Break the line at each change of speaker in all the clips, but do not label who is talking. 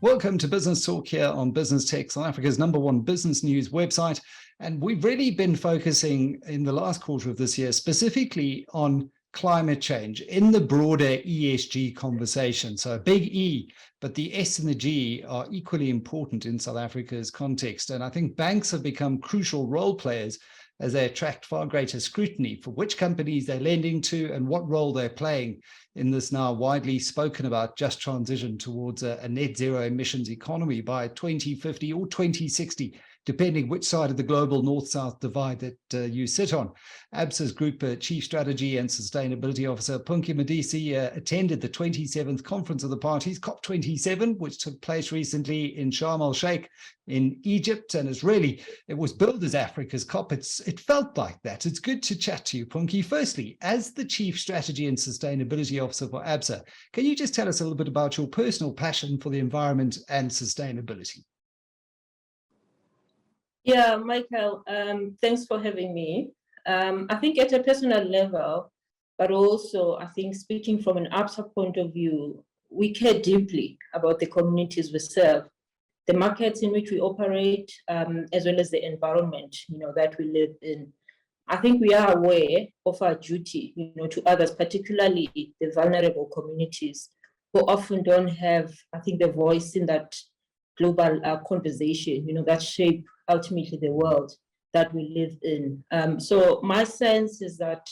Welcome to Business Talk here on Business Tech, South Africa's #1 business news website. And we've really been focusing in the last quarter of this year specifically on climate change in the broader ESG conversation. So a big E, but the S and the G are equally important in South Africa's context. And I think banks have become crucial role players as they attract far greater scrutiny for which companies they're lending to and what role they're playing in this now widely spoken about just transition towards a net zero emissions economy by 2050 or 2060, depending which side of the global north-south divide that you sit on. Absa Group Chief Strategy and Sustainability Officer Punki Modise attended the 27th Conference of the Parties, COP27, which took place recently in Sharm el-Sheikh in Egypt, and it was billed as Africa's COP. It felt like that. It's good to chat to you, Punki. Firstly, as the Chief Strategy and Sustainability Officer for Absa, can you just tell us a little bit about your personal passion for the environment and sustainability?
Yeah, Michael, thanks for having me. I think at a personal level, but also I think speaking from an Absa point of view, we care deeply about the communities we serve, the markets in which we operate, as well as the environment, that we live in. I think we are aware of our duty, to others, particularly the vulnerable communities who often don't have, I think, the voice in that global conversation, that shape ultimately the world that we live in. So my sense is that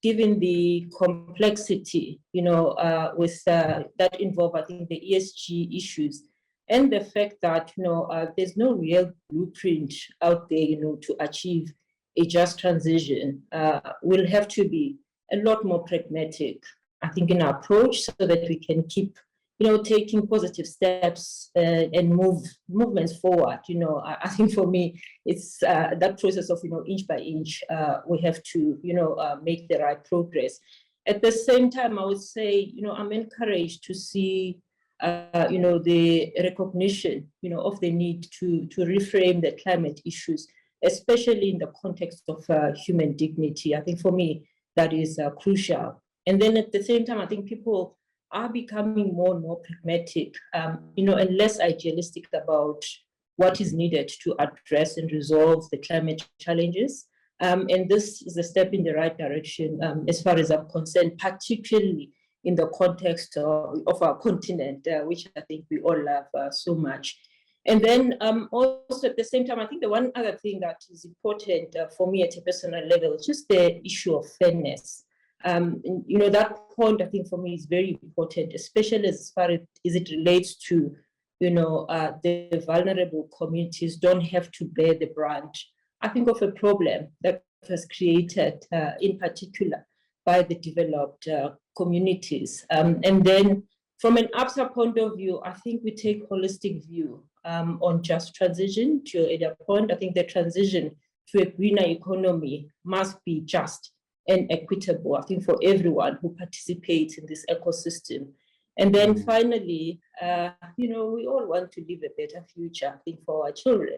given the complexity, with that involve, I think, the ESG issues, and the fact that, there's no real blueprint out there, to achieve a just transition, we'll have to be a lot more pragmatic, I think, in our approach so that we can keep taking positive steps and movements forward. I think for me, it's that process of, inch by inch, we have to, make the right progress. At the same time, I would say, I'm encouraged to see, the recognition, of the need to reframe the climate issues, especially in the context of human dignity. I think for me, that is crucial. And then at the same time, I think people are becoming more and more pragmatic, and less idealistic about what is needed to address and resolve the climate challenges. And this is a step in the right direction, as far as I'm concerned, particularly in the context of our continent, which I think we all love so much. And then also at the same time, I think the one other thing that is important for me at a personal level is just the issue of fairness. That point, I think, for me is very important, especially as far as it relates to, the vulnerable communities don't have to bear the brunt, I think, of a problem that was created in particular by the developed communities. And then from an Absa point of view, I think we take holistic view on just transition. To your other point, I think the transition to a greener economy must be just and equitable, I think, for everyone who participates in this ecosystem. And then finally, we all want to live a better future, I think, for our children,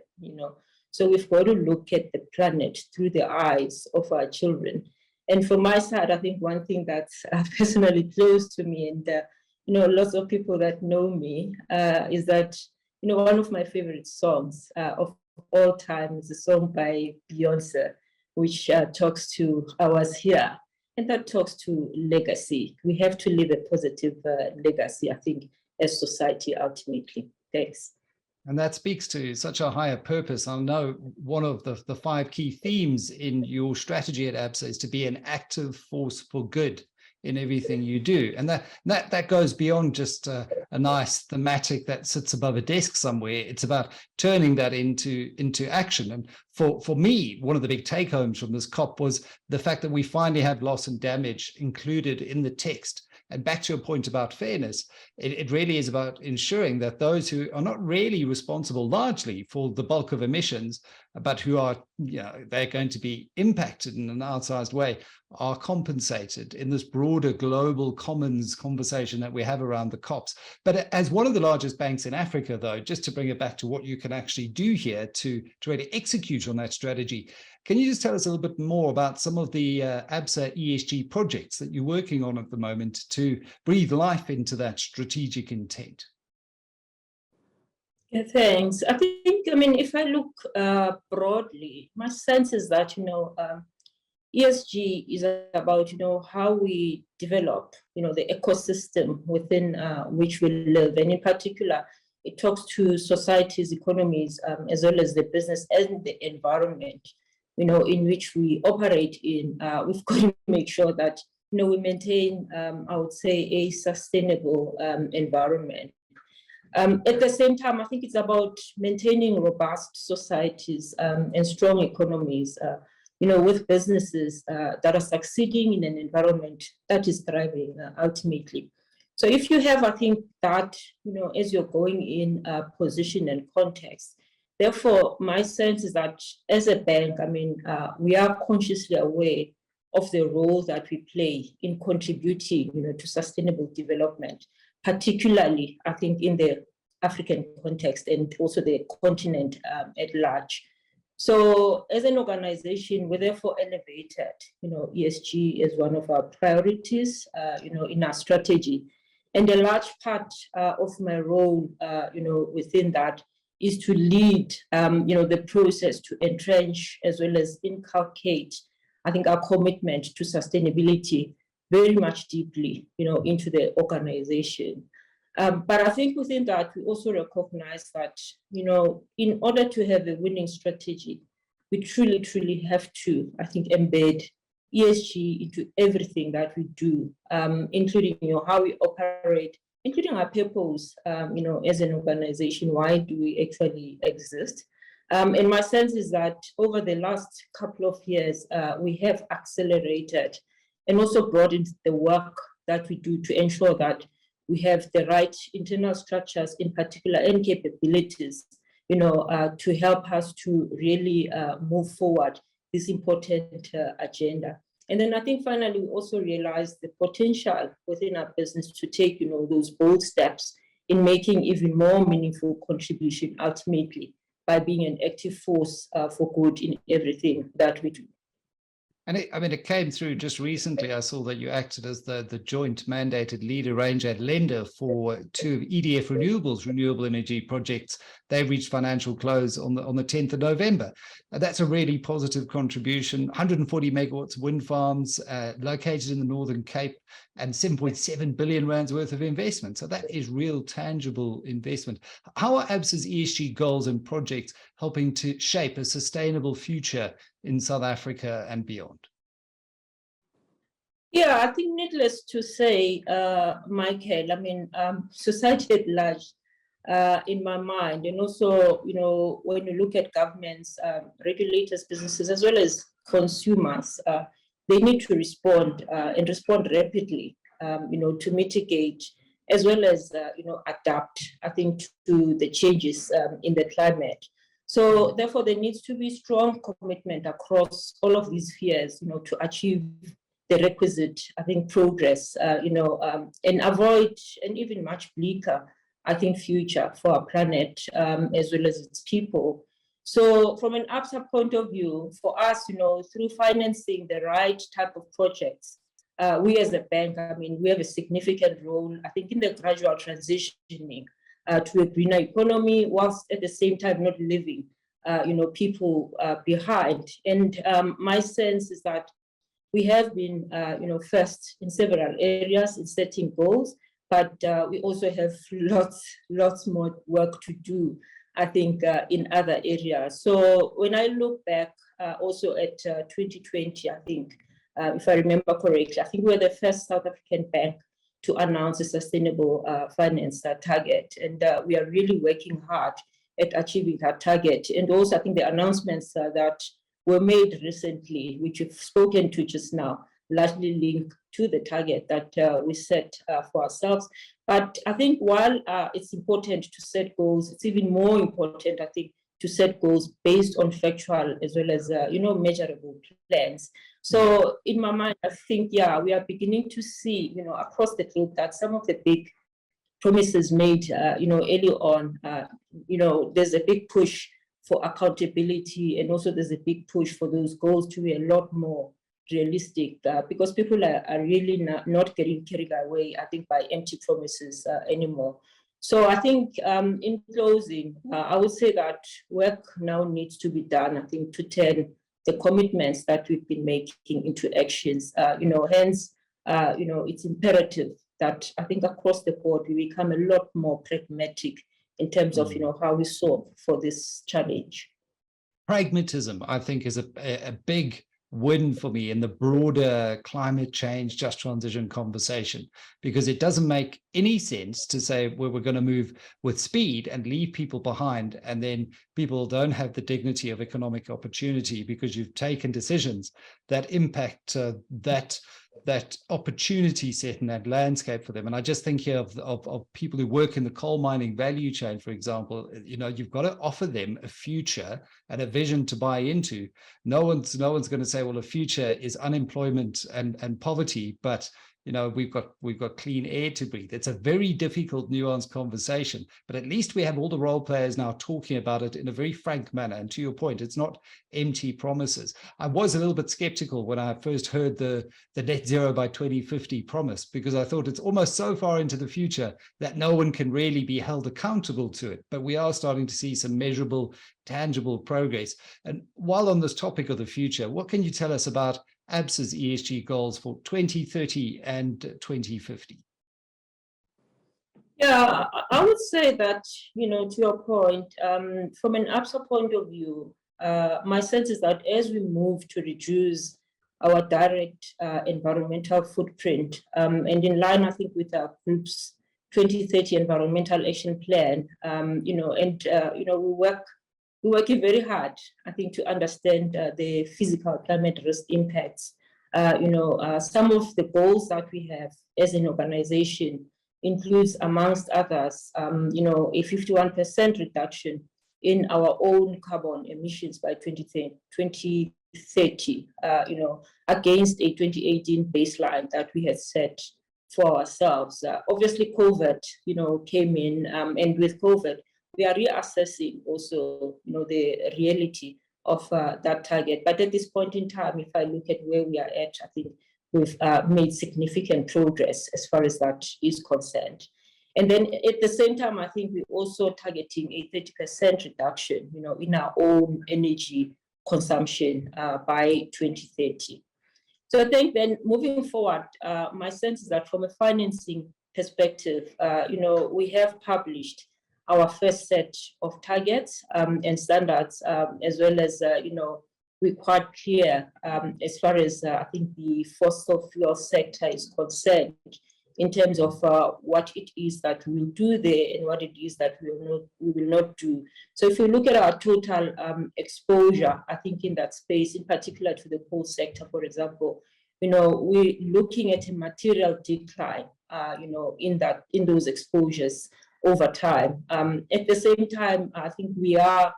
So we've got to look at the planet through the eyes of our children. And from my side, I think one thing that's personally close to me, and, lots of people that know me, is that, one of my favorite songs of all time is a song by Beyonce, which talks to ours here, and that talks to legacy. We have to leave a positive legacy, I think, as society ultimately. Thanks.
And that speaks to such a higher purpose. I know one of the 5 key themes in your strategy at Absa is to be an active force for good in everything you do. And that goes beyond just a nice thematic that sits above a desk somewhere. It's about turning that into action. And for me, one of the big take homes from this COP was the fact that we finally have loss and damage included in the text. And back to your point about fairness, it really is about ensuring that those who are not really responsible largely for the bulk of emissions, but who are, they're going to be impacted in an outsized way, are compensated in this broader global commons conversation that we have around the COPs. But as one of the largest banks in Africa, though, just to bring it back to what you can actually do here to really execute on that strategy, can you just tell us a little bit more about some of the Absa ESG projects that you're working on at the moment to breathe life into that strategic intent?
Yeah, thanks. I mean, if I look broadly, my sense is that, ESG is about, how we develop, the ecosystem within which we live. And in particular, it talks to societies, economies, as well as the business and the environment, in which we operate in. We've got to make sure that, we maintain, I would say, a sustainable environment. At the same time, I think it's about maintaining robust societies and strong economies, with businesses that are succeeding in an environment that is thriving ultimately. So if you have, I think, that, as you're going in position and context, therefore, my sense is that as a bank, I mean, we are consciously aware of the role that we play in contributing, to sustainable development, particularly, I think, in the African context and also the continent at large. So as an organization, we therefore elevated, ESG as one of our priorities, in our strategy. And a large part of my role, within that is to lead, the process to entrench as well as inculcate, I think, our commitment to sustainability very much deeply, into the organization. But I think within that, we also recognize that, in order to have a winning strategy, we truly, truly have to, I think, embed ESG into everything that we do, including, how we operate, including our purpose, as an organization. Why do we actually exist? And my sense is that over the last couple of years, we have accelerated and also broadened the work that we do to ensure that we have the right internal structures in particular and capabilities, to help us to really move forward this important agenda. And then I think finally, we also realize the potential within our business to take, those bold steps in making even more meaningful contribution ultimately by being an active force for good in everything that we do.
And it came through just recently. I saw that you acted as the joint mandated lead arranger and lender for two EDF Renewables renewable energy projects. They reached financial close on the 10th of November. That's a really positive contribution. 140 megawatts wind farms located in the Northern Cape and 7.7 billion rands worth of investment. So that is real tangible investment. How are Absa's ESG goals and projects helping to shape a sustainable future in South Africa and beyond?
Yeah, I think needless to say, Michael, I mean, society at large, in my mind, and also, when you look at governments, regulators, businesses, as well as consumers, they need to respond and respond rapidly, to mitigate as well as, adapt, I think, to the changes in the climate. So therefore, there needs to be strong commitment across all of these spheres, to achieve the requisite, I think, progress, and avoid an even much bleaker, I think, future for our planet as well as its people. So from an Absa point of view, for us, through financing the right type of projects, we as a bank, I mean, we have a significant role, I think, in the gradual transitioning to a greener economy, whilst at the same time not leaving, people behind. And my sense is that we have been, first in several areas in setting goals, but we also have lots more work to do, I think, in other areas. So when I look back also at 2020, I think, if I remember correctly, I think we were the first South African bank to announce a sustainable finance target. And we are really working hard at achieving that target. And also, I think the announcements that were made recently, which you've spoken to just now, largely link to the target that we set for ourselves. But I think while it's important to set goals, it's even more important, I think, to set goals based on factual as well as, measurable plans. So in my mind, I think, we are beginning to see, across the globe that some of the big promises made, early on, there's a big push for accountability, and also there's a big push for those goals to be a lot more realistic, because people are really not getting carried away, I think, by empty promises anymore. So I think in closing, I would say that work now needs to be done, I think, to turn the commitments that we've been making into actions. Hence, it's imperative that I think across the board, we become a lot more pragmatic in terms of, how we solve for this challenge.
Pragmatism, I think, is a big win for me in the broader climate change, just transition conversation, because it doesn't make any sense to say, well, we're going to move with speed and leave people behind, and then people don't have the dignity of economic opportunity because you've taken decisions that impact that opportunity set and that landscape for them. And I just think here of people who work in the coal mining value chain, for example. You've got to offer them a future and a vision to buy into. No one's going to say, well, the future is unemployment and poverty, but we've got clean air to breathe. It's a very difficult, nuanced conversation, but at least we have all the role players now talking about it in a very frank manner. And to your point, it's not empty promises. I was a little bit skeptical when I first heard the net zero by 2050 promise, because I thought it's almost so far into the future that no one can really be held accountable to it. But we are starting to see some measurable, tangible progress. And while on this topic of the future, what can you tell us about Absa's ESG goals for 2030 and 2050?
Yeah, I would say that, to your point, from an Absa point of view, my sense is that as we move to reduce our direct environmental footprint, and in line, I think, with our group's 2030 environmental action plan, we're working very hard, I think, to understand the physical climate risk impacts. Some of the goals that we have as an organization includes, amongst others, a 51% reduction in our own carbon emissions by 2030, against a 2018 baseline that we had set for ourselves. Obviously, COVID, came in, and with COVID, we are reassessing also, the reality of that target. But at this point in time, if I look at where we are at, I think we've made significant progress as far as that is concerned. And then at the same time, I think we're also targeting a 30% reduction, in our own energy consumption by 2030. So I think then moving forward, my sense is that from a financing perspective, we have published our first set of targets and standards, as well as, we're quite clear as far as I think the fossil fuel sector is concerned, in terms of what it is that we will do there and what it is that we will not do. So if you look at our total exposure, I think in that space, in particular to the coal sector, for example, we're looking at a material decline, in those exposures over time. At the same time, I think we are,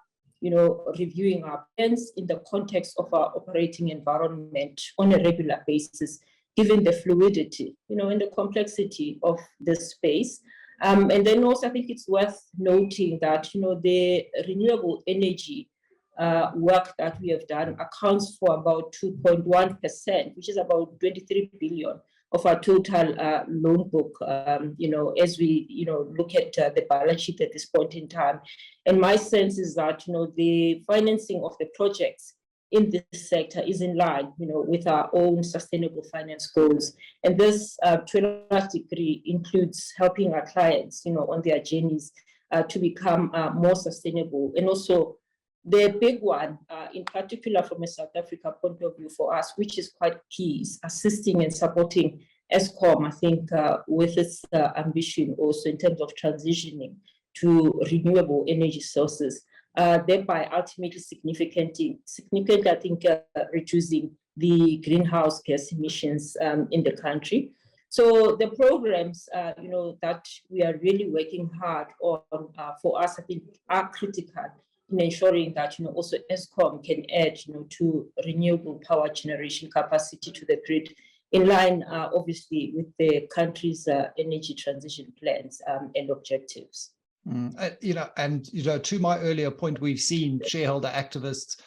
reviewing our plans in the context of our operating environment on a regular basis, given the fluidity, and the complexity of this space. And then also, I think it's worth noting that, the renewable energy work that we have done accounts for about 2.1%, which is about 23 billion of our total loan book, as we, look at the balance sheet at this point in time. And my sense is that, the financing of the projects in this sector is in line, with our own sustainable finance goals. And this, to a large degree, includes helping our clients, on their journeys to become more sustainable. And also, the big one, in particular from a South Africa point of view for us, which is quite key, is assisting and supporting Eskom, I think, with its ambition also in terms of transitioning to renewable energy sources, thereby ultimately significantly, I think, reducing the greenhouse gas emissions in the country. So the programs, that we are really working hard on for us, I think, are critical in ensuring that, also Eskom can add, to renewable power generation capacity to the grid, in line, obviously, with the country's energy transition plans and objectives.
To my earlier point, we've seen shareholder activists,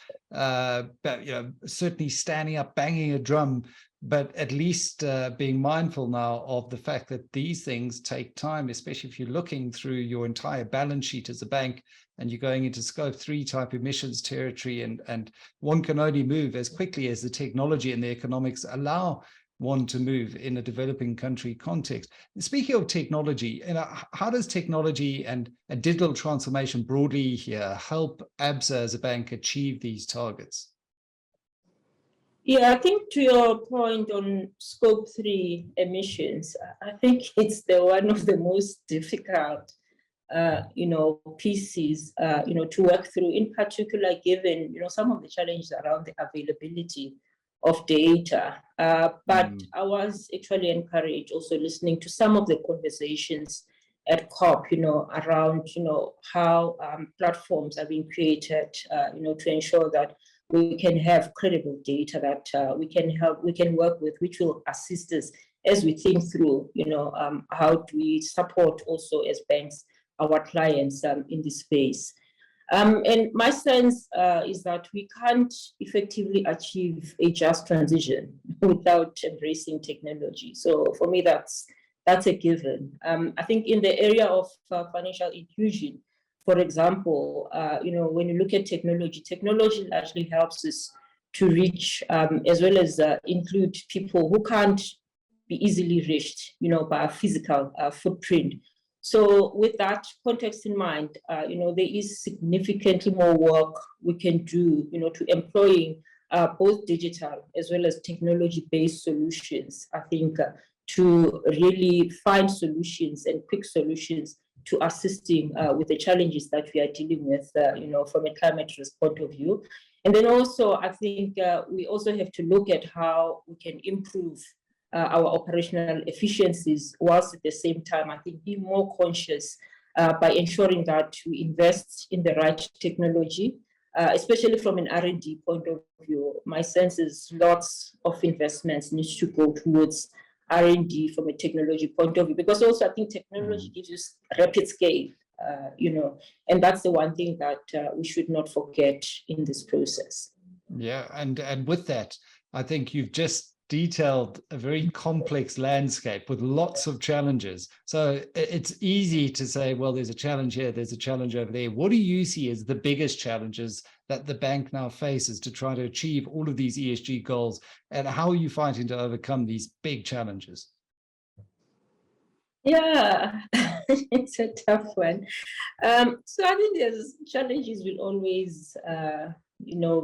certainly standing up, banging a drum but at least being mindful now of the fact that these things take time, especially if you're looking through your entire balance sheet as a bank and you're going into scope 3 type emissions territory, and one can only move as quickly as the technology and the economics allow one to move in a developing country context. Speaking of technology, how does technology and digital transformation broadly here help Absa as a bank achieve these targets?
Yeah, I think to your point on scope 3 emissions, I think it's one of the most difficult pieces, to work through, in particular, given, some of the challenges around the availability of data. But I was actually encouraged also listening to some of the conversations at COP, around, how platforms are being created, to ensure that we can have credible data that we can work with, which will assist us as we think through, how do we support also as banks our clients in this space. And my sense is that we can't effectively achieve a just transition without embracing technology. So for me, that's a given. I think in the area of financial inclusion, for example, when you look at technology actually helps us to reach as well as include people who can't be easily reached, by a physical footprint. So with that context in mind, there is significantly more work we can do, to employing both digital as well as technology-based solutions, I think, to really find solutions and quick solutions to assisting with the challenges that we are dealing with, from a climate risk point of view. And then also, I think we also have to look at how we can improve our operational efficiencies, whilst at the same time, I think, be more conscious by ensuring that we invest in the right technology, especially from an R&D point of view. My sense is lots of investments need to go towards R&D from a technology point of view, because also I think technology gives us rapid scale, and that's the one thing that we should not forget in this process.
Yeah, and with that, I think you've just detailed a very complex landscape with lots of challenges. So it's easy to say, well, there's a challenge here, there's a challenge over there. What do you see as the biggest challenges that the bank now faces to try to achieve all of these ESG goals, and how are you fighting to overcome these big challenges?
Yeah, it's a tough one. So I think there's challenges will always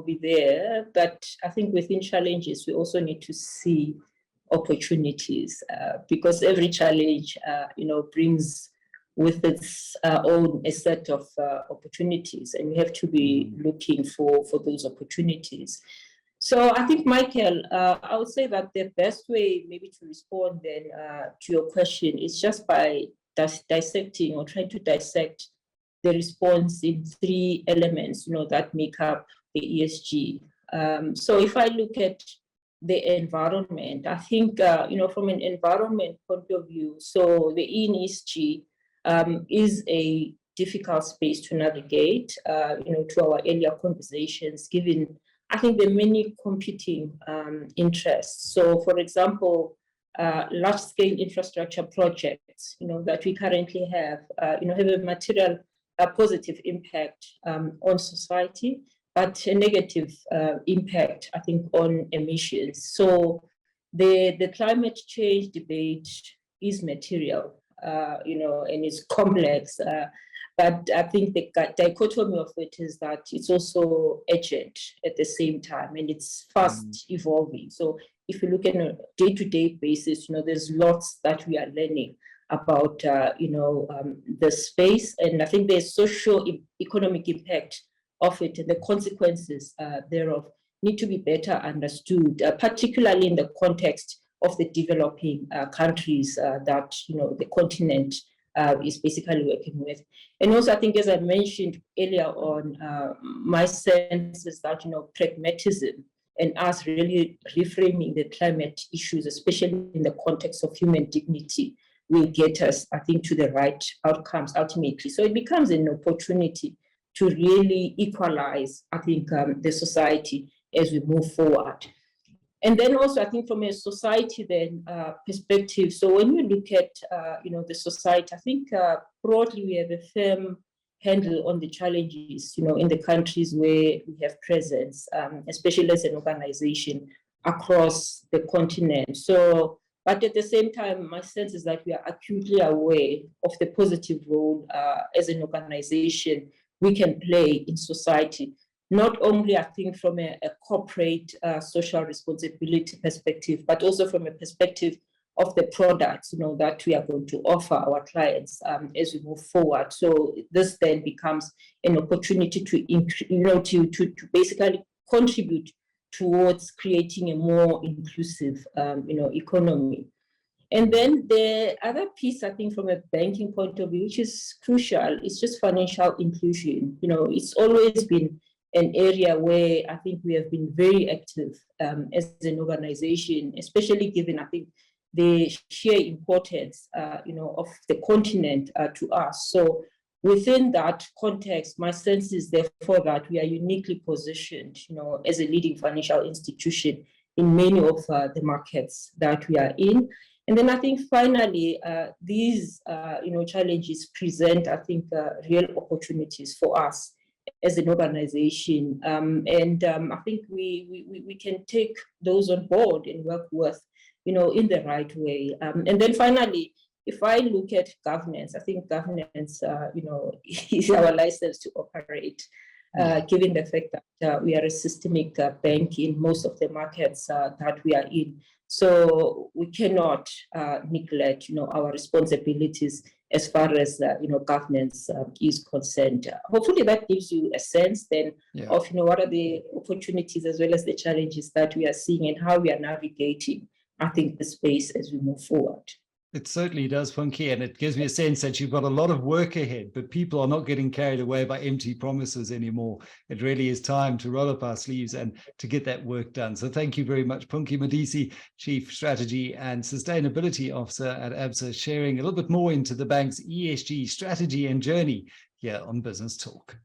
be there, but I think within challenges we also need to see opportunities, because every challenge brings with its own a set of opportunities, and we have to be looking for those opportunities. So I think, Michael, I would say that the best way maybe to respond then to your question is just by dissecting or trying to dissect the response in 3 elements, that make up the ESG. So if I look at the environment, I think, from an environment point of view, so the E in ESG is a difficult space to navigate, to our earlier conversations, given, I think, the many competing interests. So, for example, large-scale infrastructure projects, that we currently have, have a material positive impact on society, but a negative impact, I think, on emissions. So the climate change debate is material, and it's complex. But I think the dichotomy of it is that it's also urgent at the same time, and it's fast evolving. So if you look at a day-to-day basis, there's lots that we are learning about, the space. And I think the socio-economic impact of it and the consequences thereof need to be better understood, particularly in the context of the developing countries that, the continent is basically working with. And also, I think, as I mentioned earlier on, my sense is that, pragmatism and us really reframing the climate issues, especially in the context of human dignity, will get us, I think, to the right outcomes ultimately. So it becomes an opportunity to really equalize, I think, the society as we move forward. And then also, I think from a society then perspective, so when you look at, the society, I think broadly we have a firm handle on the challenges, in the countries where we have presence, especially as an organization across the continent. So, but at the same time, my sense is that we are acutely aware of the positive role as an organization we can play in society. Not only, I think, from a corporate social responsibility perspective, but also from a perspective of the products, that we are going to offer our clients as we move forward. So this then becomes an opportunity to basically contribute towards creating a more inclusive, economy. And then the other piece, I think, from a banking point of view, which is crucial, is just financial inclusion. It's always been an area where I think we have been very active as an organization, especially given, I think, the sheer importance, of the continent to us. So within that context, my sense is therefore that we are uniquely positioned, as a leading financial institution in many of the markets that we are in. And then I think finally, these, challenges present, I think, real opportunities for us as an organization. I think we can take those on board and work with, in the right way. And then finally, if I look at governance, I think governance, is our license to operate, given the fact that we are a systemic bank in most of the markets that we are in. So we cannot neglect, our responsibilities as far as governance is concerned. Hopefully that gives you a sense then of what are the opportunities as well as the challenges that we are seeing and how we are navigating, I think, the space as we move forward.
It certainly does, Punki, and it gives me a sense that you've got a lot of work ahead, but people are not getting carried away by empty promises anymore. It really is time to roll up our sleeves and to get that work done. So thank you very much, Punki Modise, Chief Strategy and Sustainability Officer at Absa, sharing a little bit more into the bank's ESG strategy and journey here on Business Talk.